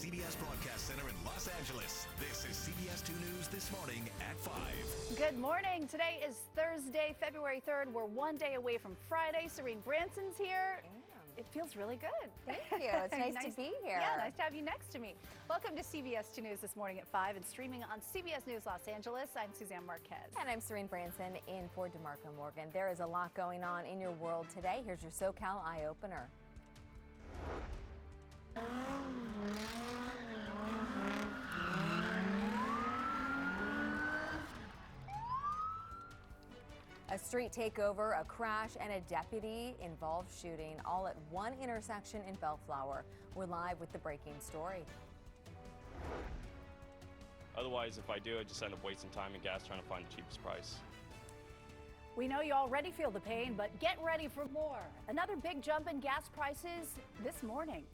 CBS Broadcast Center in Los Angeles. This is CBS 2 News This Morning at 5. Good morning. Today is Thursday, February 3rd. We're one day away from Friday. Serene Branson's here. It feels really good. Thank you. It's nice to be here. Yeah, nice to have you next to me. Welcome to CBS 2 News This Morning at 5 and streaming on CBS News Los Angeles. I'm Suzanne Marquez. And I'm Serene Branson in for DeMarco Morgan. There is a lot going on in your world today. Here's your SoCal Eye Opener. A street takeover, a crash, and a deputy-involved shooting, all at one intersection in Bellflower. We're live with the breaking story. Otherwise, if I do, I just end up wasting time and gas trying to find the cheapest price. We know you already feel the pain, but get ready for more. Another big jump in gas prices this morning.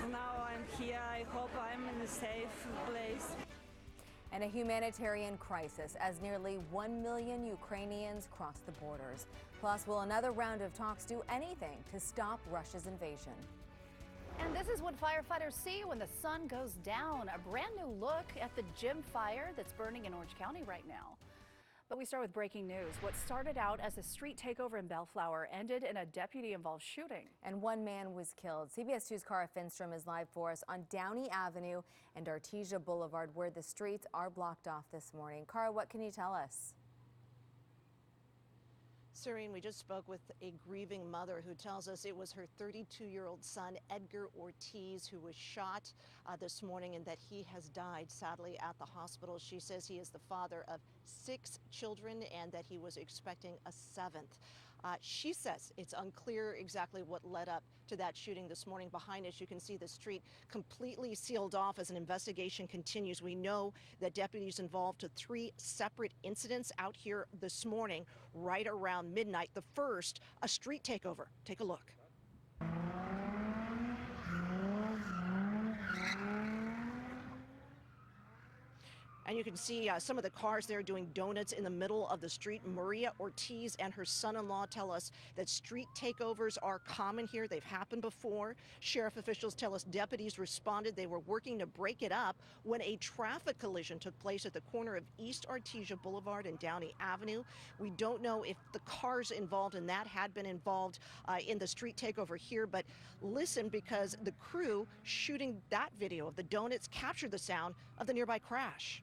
Now I'm here. I hope I'm in a safe place. And a humanitarian crisis as nearly 1 million Ukrainians cross the borders. Plus, will another round of talks do anything to stop Russia's invasion? And this is what firefighters see when the sun goes down. A brand new look at the gym fire that's burning in Orange County right now. But we start with breaking news. What started out as a street takeover in Bellflower ended in a deputy-involved shooting. And one man was killed. CBS 2's Cara Finstrom is live for us on Downey Avenue and Artesia Boulevard, where the streets are blocked off this morning. Cara, what can you tell us? Serene, we just spoke with a grieving mother who tells us it was her 32-year-old son, Edgar Ortiz, who was shot this morning and that he has died, sadly, at the hospital. She says he is the father of 6 children and that he was expecting a 7th. She says it's unclear exactly what led up to that shooting this morning. Behind us, you can see the street completely sealed off as an investigation continues. We know that deputies involved to 3 separate incidents out here this morning, right around midnight. The first, a street takeover. Take a look. And you can see some of the cars there doing donuts in the middle of the street. Maria Ortiz and her son-in-law tell us that street takeovers are common here. They've happened before. Sheriff officials tell us deputies responded. They were working to break it up when a traffic collision took place at the corner of East Artesia Boulevard and Downey Avenue. We don't know if the cars involved in that had been involved in the street takeover here, but listen, because the crew shooting that video of the donuts captured the sound of the nearby crash.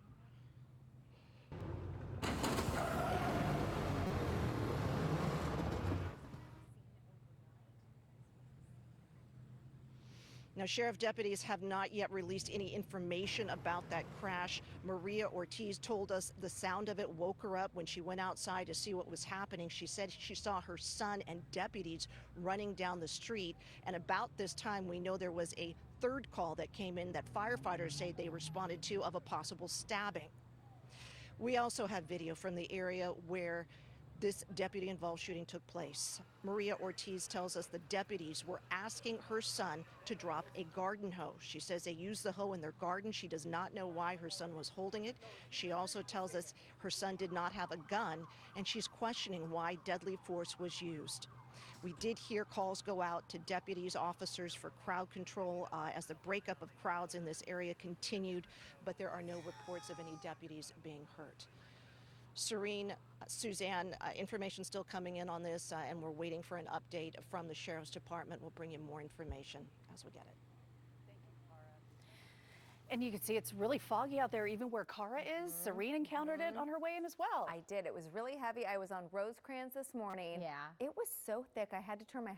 Now, sheriff deputies have not yet released any information about that crash. Maria Ortiz told us the sound of it woke her up when she went outside to see what was happening. She said she saw her son and deputies running down the street. And about this time, we know there was a third call that came in that firefighters say they responded to of a possible stabbing. We also have video from the area where this deputy-involved shooting took place. Maria Ortiz tells us the deputies were asking her son to drop a garden hoe. She says they used the hoe in their garden. She does not know why her son was holding it. She also tells us her son did not have a gun, and she's questioning why deadly force was used. We did hear calls go out to deputies, officers for crowd control as the breakup of crowds in this area continued, but there are no reports of any deputies being hurt. Serene, Suzanne, information still coming in on this, and we're waiting for an update from the Sheriff's Department. We'll bring you more information as we get it. Thank you, Cara. And you can see it's really foggy out there, even where Cara is. Serene encountered it on her way in as well. I did. It was really heavy. I was on Rosecrans this morning. Yeah. It was so thick, I had to turn my